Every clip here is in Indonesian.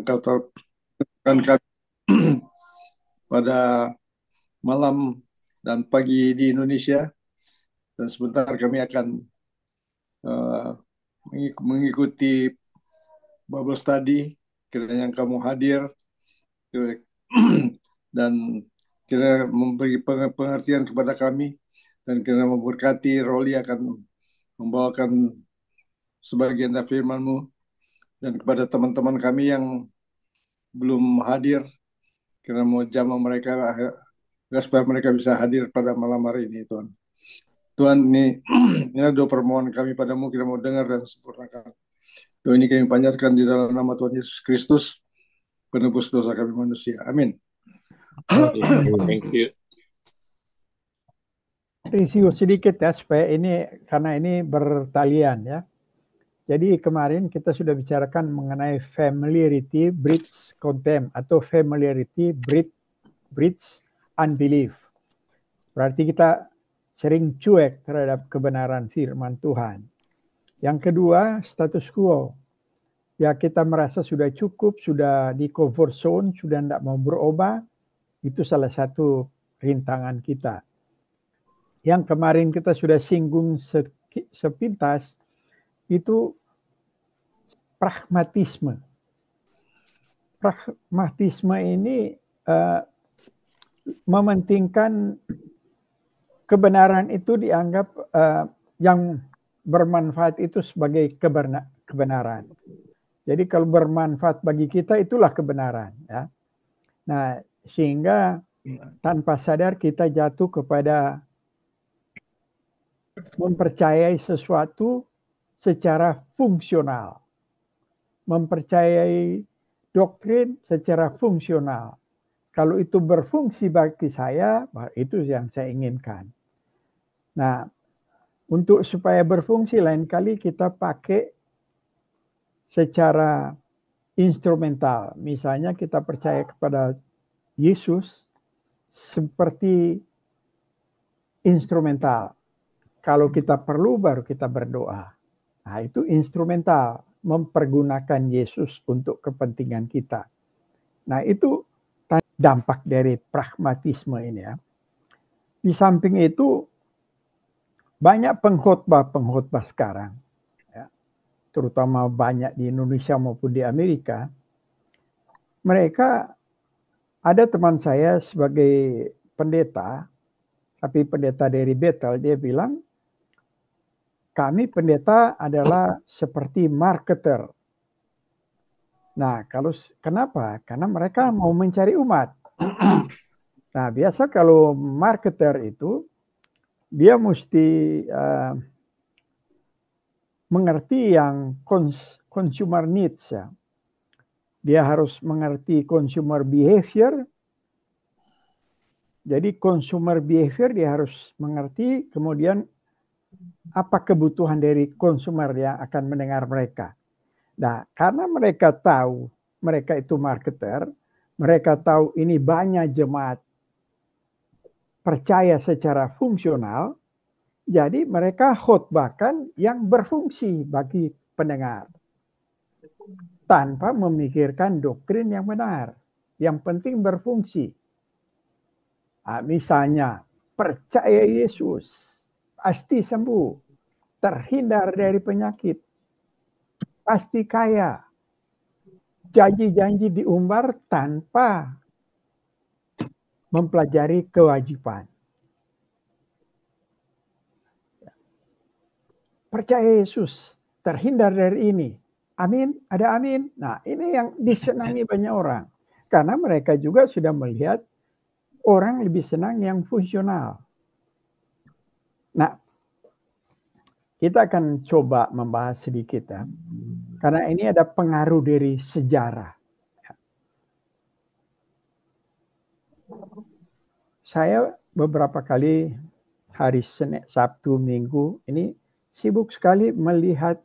Engkau terangkan kami pada malam dan pagi di Indonesia. Dan sebentar kami akan uh, mengikuti Bible study. Kiranya kamu hadir dan kiranya memberi pengertian kepada kami, dan kiranya memberkati. Roli akan membawakan sebagian dari firman-Mu, dan kepada teman-teman kami yang belum hadir, kiranya mau jamah mereka supaya mereka bisa hadir pada malam hari ini, Tuhan. Tuhan, ini doa permohonan kami padamu, kita mau dengar dan sempurnakan. Doa ini kami panjatkan di dalam nama Tuhan Yesus Kristus, penebus dosa kami manusia. Amin. Thank you. Review sedikit ya, supaya ini, karena ini bertalian ya. Jadi kemarin kita sudah bicarakan mengenai familiarity breeds contempt, atau familiarity breeds unbelief. Berarti kita sering cuek terhadap kebenaran firman Tuhan. Yang kedua, status quo. Ya, kita merasa sudah cukup, sudah di comfort zone, sudah tidak mau berubah. Itu salah satu rintangan kita. Yang kemarin kita sudah singgung sepintas, itu pragmatisme. Pragmatisme ini mementingkan kebenaran itu dianggap yang bermanfaat itu sebagai kebenaran. Jadi kalau bermanfaat bagi kita, itulah kebenaran. Ya. Nah, sehingga tanpa sadar kita jatuh kepada mempercayai sesuatu secara fungsional. Mempercayai doktrin secara fungsional. Kalau itu berfungsi bagi saya, itu yang saya inginkan. Nah, untuk supaya berfungsi, lain kali kita pakai secara instrumental. Misalnya kita percaya kepada Yesus seperti instrumental. Kalau kita perlu baru kita berdoa. Nah, itu instrumental, mempergunakan Yesus untuk kepentingan kita. Nah, itu dampak dari pragmatisme ini ya. Di samping itu banyak pengkhotbah sekarang, ya, terutama banyak di Indonesia maupun di Amerika. Mereka, ada teman saya sebagai pendeta, tapi pendeta dari Bethel, dia bilang, kami pendeta adalah seperti marketer. Nah, kenapa? Karena mereka mau mencari umat. Nah, biasa kalau marketer itu, dia mesti mengerti yang consumer needs ya. Dia harus mengerti consumer behavior. Jadi consumer behavior dia harus mengerti, kemudian apa kebutuhan dari konsumer yang akan mendengar mereka. Nah, karena mereka tahu, mereka itu marketer, mereka tahu ini banyak jemaat percaya secara fungsional, jadi mereka khotbahkan yang berfungsi bagi pendengar. Tanpa memikirkan doktrin yang benar. Yang penting berfungsi. Nah, misalnya, percaya Yesus, pasti sembuh, terhindar dari penyakit, pasti kaya. Janji-janji diumbar tanpa mempelajari kewajiban. Percaya Yesus, terhindar dari ini. Amin, ada amin. Nah, ini yang disenangi banyak orang. Karena mereka juga sudah melihat orang lebih senang yang fungsional. Nah, kita akan coba membahas sedikit ya. Karena ini ada pengaruh dari sejarah. Saya beberapa kali hari Senin, Sabtu, Minggu ini sibuk sekali melihat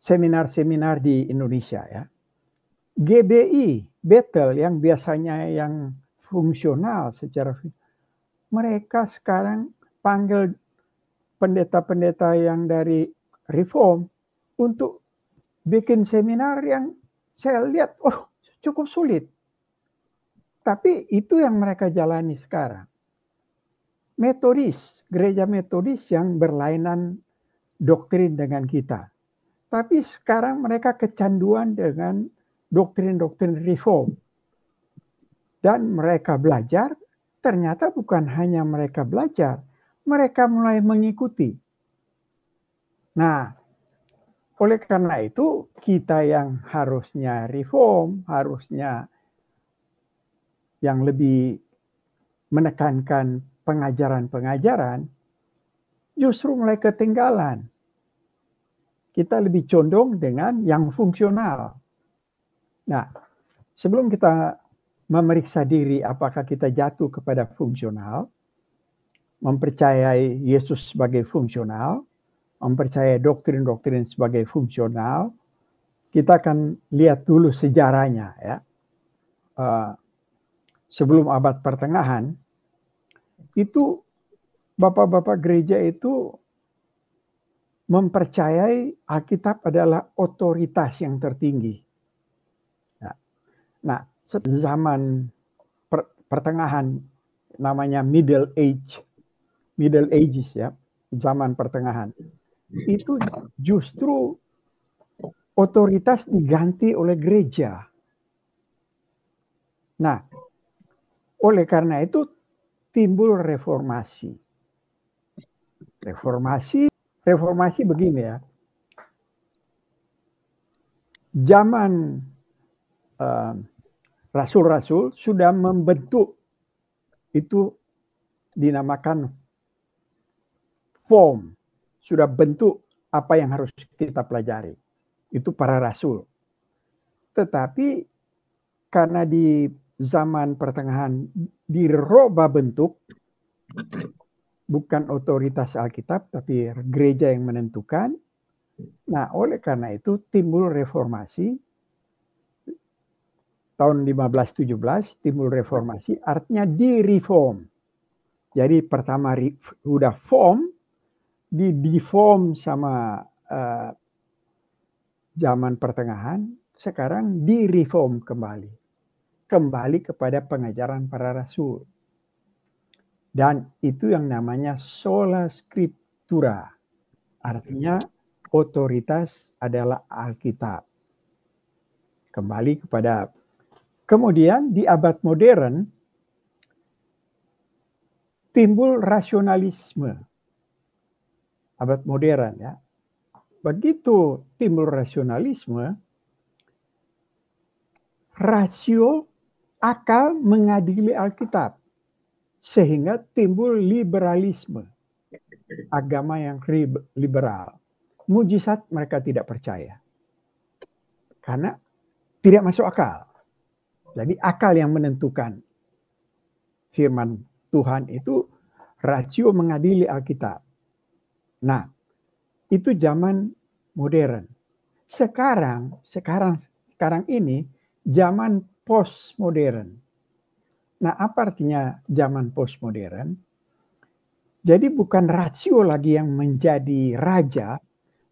seminar-seminar di Indonesia ya. GBI, Bethel yang biasanya yang fungsional secara mereka sekarang panggil pendeta-pendeta yang dari reform untuk bikin seminar yang saya lihat, oh cukup sulit. Tapi itu yang mereka jalani sekarang. Metodis, gereja metodis yang berlainan doktrin dengan kita. Tapi sekarang mereka kecanduan dengan doktrin-doktrin reform. Dan mereka belajar, ternyata bukan hanya mereka belajar, mereka mulai mengikuti. Nah, oleh karena itu kita yang harusnya reform, harusnya yang lebih menekankan pengajaran-pengajaran, justru mulai ketinggalan. Kita lebih condong dengan yang fungsional. Nah, sebelum kita memeriksa diri apakah kita jatuh kepada fungsional, mempercayai Yesus sebagai fungsional, mempercayai doktrin-doktrin sebagai fungsional, kita akan lihat dulu sejarahnya ya. Sebelum abad pertengahan, itu bapak-bapak gereja itu mempercayai Alkitab adalah otoritas yang tertinggi. Nah, zaman pertengahan namanya Middle Ages ya, zaman pertengahan. Itu justru otoritas diganti oleh gereja. Nah, oleh karena itu timbul reformasi. Reformasi begini ya. Zaman rasul-rasul sudah membentuk, itu dinamakan form, sudah bentuk apa yang harus kita pelajari. Itu para rasul. Tetapi karena di zaman pertengahan dirubah bentuk, bukan otoritas Alkitab, tapi gereja yang menentukan. Nah, oleh karena itu timbul reformasi. Tahun 1517 timbul reformasi, artinya direform. Jadi pertama udah form, di-deform sama zaman pertengahan, sekarang direform kembali. Kembali kepada pengajaran para rasul. Dan itu yang namanya sola scriptura. Artinya otoritas adalah Alkitab. Kembali kepada. Kemudian di abad modern timbul rasionalisme. Abad modern ya. Begitu timbul rasionalisme, rasio akal mengadili Alkitab. Sehingga timbul liberalisme. Agama yang liberal. Mujizat mereka tidak percaya. Karena tidak masuk akal. Jadi akal yang menentukan. Firman Tuhan itu rasio mengadili Alkitab. Nah, itu zaman modern. Sekarang ini zaman postmodern. Nah, apa artinya zaman postmodern? Jadi bukan rasio lagi yang menjadi raja,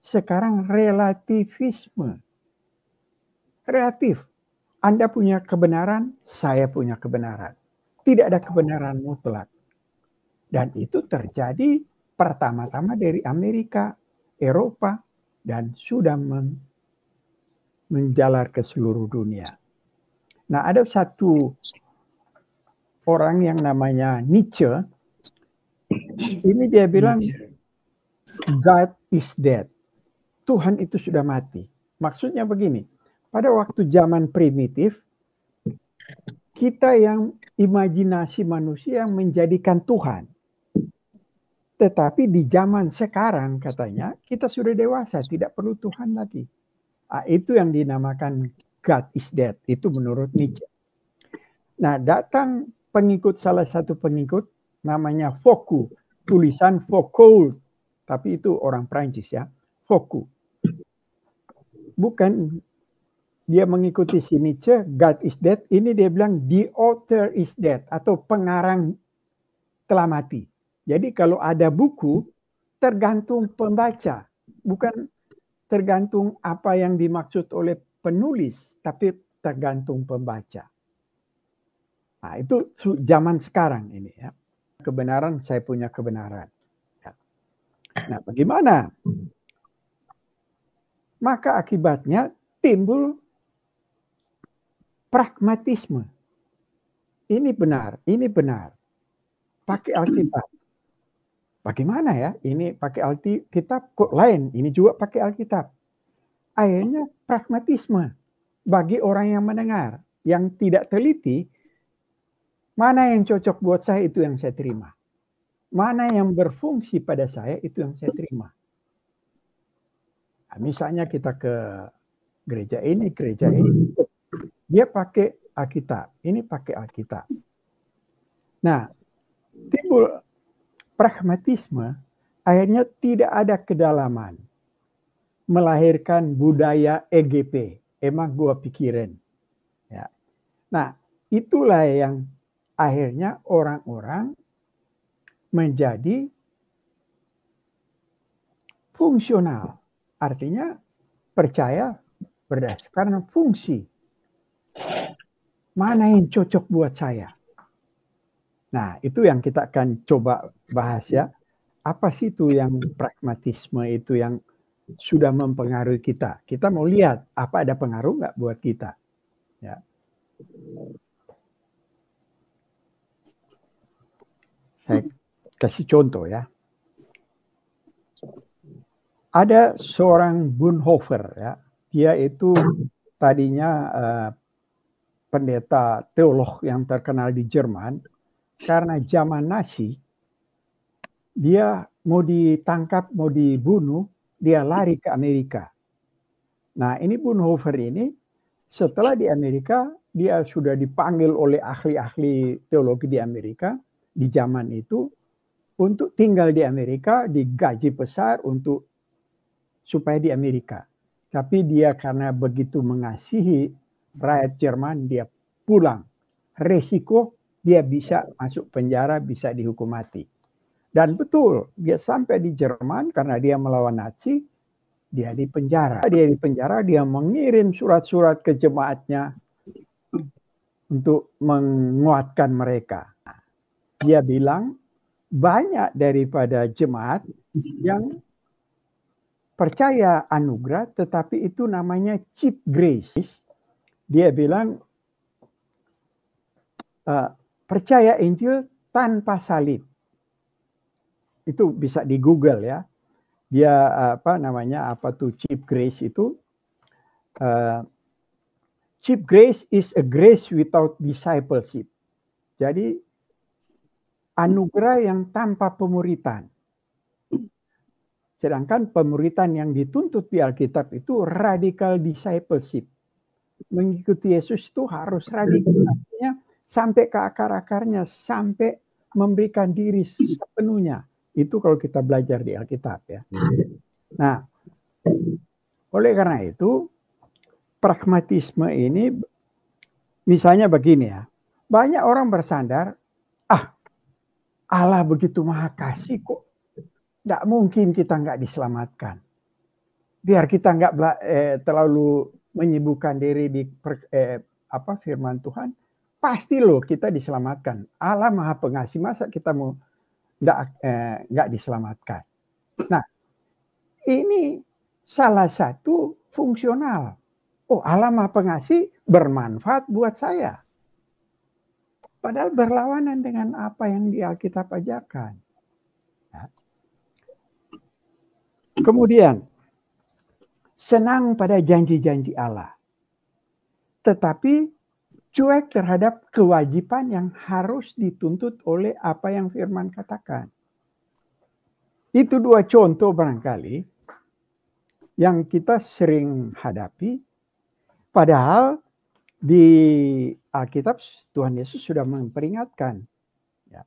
sekarang relativisme. Relatif. Anda punya kebenaran, saya punya kebenaran. Tidak ada kebenaran mutlak. Dan itu terjadi pertama-tama dari Amerika, Eropa, dan sudah menjalar ke seluruh dunia. Nah, ada satu orang yang namanya Nietzsche. Ini dia bilang, God is dead. Tuhan itu sudah mati. Maksudnya begini, pada waktu zaman primitif, kita yang imajinasi manusia yang menjadikan Tuhan. Tetapi di zaman sekarang katanya, kita sudah dewasa, tidak perlu Tuhan lagi. Itu yang dinamakan God is dead. Itu menurut Nietzsche. Nah, datang salah satu pengikut, namanya Foucault. Tulisan Foucault. Tapi itu orang Prancis ya. Foucault. Bukan dia mengikuti si Nietzsche, God is dead. Ini dia bilang the author is dead. Atau pengarang telah mati. Jadi kalau ada buku, tergantung pembaca. Bukan tergantung apa yang dimaksud oleh penulis, tapi tergantung pembaca. Nah, itu zaman sekarang ini ya. Kebenaran, saya punya kebenaran. Ya. Nah, bagaimana? Maka akibatnya timbul pragmatisme. Ini benar, ini benar. Pakai Alkitab. Bagaimana ya? Ini pakai Alkitab kok lain, ini juga pakai Alkitab. Akhirnya pragmatisme bagi orang yang mendengar, yang tidak teliti, mana yang cocok buat saya itu yang saya terima. Mana yang berfungsi pada saya itu yang saya terima. Nah, misalnya kita ke gereja ini, dia pakai Alkitab, ini pakai Alkitab. Nah, timbul pragmatisme, akhirnya tidak ada kedalaman. Melahirkan budaya EGP, emang gua pikirin. Ya. Nah, itulah yang akhirnya orang-orang menjadi fungsional. Artinya percaya berdasarkan fungsi. Mana yang cocok buat saya? Nah, itu yang kita akan coba bahas ya. Apa sih itu yang pragmatisme itu yang sudah mempengaruhi kita? Kita mau lihat apa ada pengaruh nggak buat kita? Ya. Saya kasih contoh ya. Ada seorang Bonhoeffer ya. Dia itu tadinya pendeta teolog yang terkenal di Jerman. Karena zaman Nazi, dia mau ditangkap, mau dibunuh, dia lari ke Amerika. Nah, ini Bonhoeffer ini setelah di Amerika, dia sudah dipanggil oleh ahli-ahli teologi di Amerika di zaman itu untuk tinggal di Amerika, digaji besar untuk supaya di Amerika. Tapi dia karena begitu mengasihi rakyat Jerman, dia pulang. Resiko dia bisa masuk penjara, bisa dihukum mati. Dan betul, dia sampai di Jerman karena dia melawan Nazi, dia di penjara. Dia mengirim surat-surat ke jemaatnya untuk menguatkan mereka. Dia bilang, banyak daripada jemaat yang percaya anugerah, tetapi itu namanya cheap grace. Dia bilang, percaya Injil tanpa salib. Itu bisa di Google ya. Dia apa tuh cheap grace itu? Cheap grace is a grace without discipleship. Jadi anugerah yang tanpa pemuritan. Sedangkan pemuritan yang dituntut di Alkitab itu radical discipleship. Mengikuti Yesus itu harus radikal. Artinya sampai ke akar-akarnya, sampai memberikan diri sepenuhnya. Itu kalau kita belajar di Alkitab ya. Nah, oleh karena itu, pragmatisme ini misalnya begini ya. Banyak orang bersandar, Allah begitu maha kasih kok. Tidak mungkin kita nggak diselamatkan. Biar kita nggak terlalu menyibukkan diri di firman Tuhan, pasti loh kita diselamatkan. Allah maha pengasih, masa kita mau nggak diselamatkan. Nah, ini salah satu fungsional. Oh, Allah maha pengasih bermanfaat buat saya. Padahal berlawanan dengan apa yang di Alkitab ajarkan. Ya. Kemudian, senang pada janji-janji Allah. Tetapi cuek terhadap kewajiban yang harus dituntut oleh apa yang firman katakan. Itu dua contoh barangkali yang kita sering hadapi. Padahal di Alkitab Tuhan Yesus sudah memperingatkan. Ya.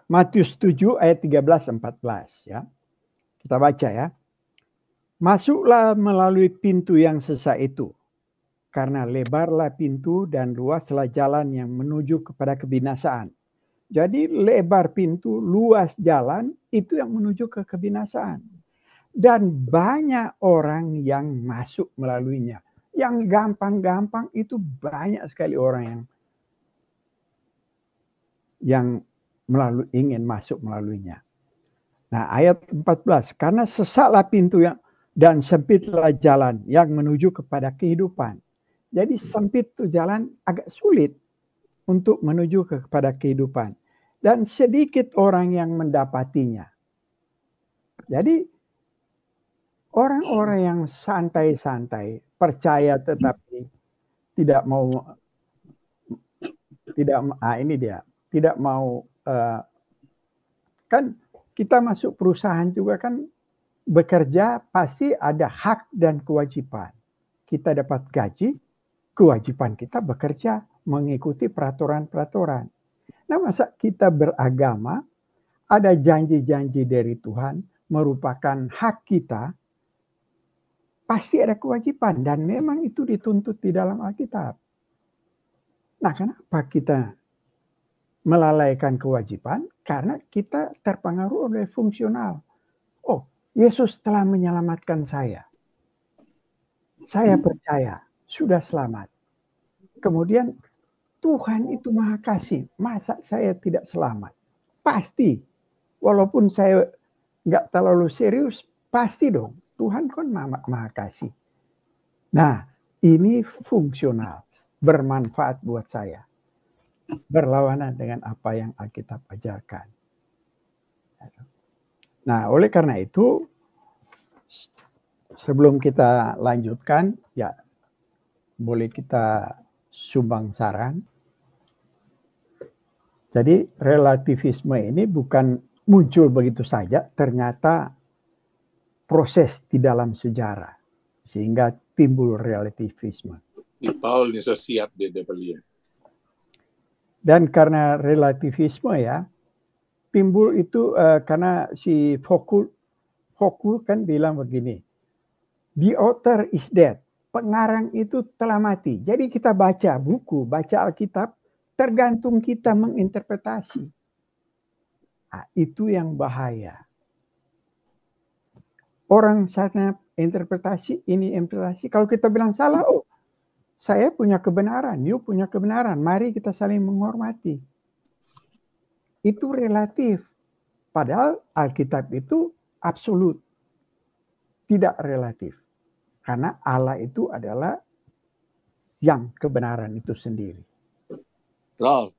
Matius 7 ayat 13-14 ya. Kita baca ya. Masuklah melalui pintu yang sesak itu. Karena lebarlah pintu dan luaslah jalan yang menuju kepada kebinasaan. Jadi lebar pintu, luas jalan itu yang menuju ke kebinasaan. Dan banyak orang yang masuk melaluinya. Yang gampang-gampang itu banyak sekali orang yang ingin masuk melaluinya. Nah, ayat 14, karena sesaklah pintu dan sempitlah jalan yang menuju kepada kehidupan. Jadi sempit itu jalan agak sulit untuk menuju kepada kehidupan. Dan sedikit orang yang mendapatinya. Jadi orang-orang yang santai-santai, percaya tetapi tidak mau, tidak mau, kan kita masuk perusahaan juga kan bekerja pasti ada hak dan kewajiban. Kita dapat gaji, kewajiban kita bekerja mengikuti peraturan-peraturan. Nah, masa kita beragama, ada janji-janji dari Tuhan, merupakan hak kita, pasti ada kewajiban. Dan memang itu dituntut di dalam Alkitab. Nah, kenapa kita melalaikan kewajiban? Karena kita terpengaruh oleh fungsional. Oh, Yesus telah menyelamatkan saya. Saya percaya, sudah selamat. Kemudian Tuhan itu Maha Kasih. Masa saya tidak selamat? Pasti. Walaupun saya nggak terlalu serius, pasti dong. Tuhan kan Maha Kasih. Nah, ini fungsional. Bermanfaat buat saya. Berlawanan dengan apa yang Alkitab ajarkan. Nah, oleh karena itu, sebelum kita lanjutkan, ya boleh kita sumbang saran. Jadi relativisme ini bukan muncul begitu saja, ternyata proses di dalam sejarah sehingga timbul relativisme. Di Paul ni so siap dia beliau. Dan karena relativisme ya, timbul itu karena si Foucault kan bilang begini, the author is dead, pengarang itu telah mati. Jadi kita baca buku, baca Alkitab, tergantung kita menginterpretasi. Nah, itu yang bahaya. Orang sana interpretasi, ini interpretasi. Kalau kita bilang salah, oh saya punya kebenaran, you punya kebenaran. Mari kita saling menghormati. Itu relatif. Padahal Alkitab itu absolut. Tidak relatif. Karena Allah itu adalah yang kebenaran itu sendiri. Ralph,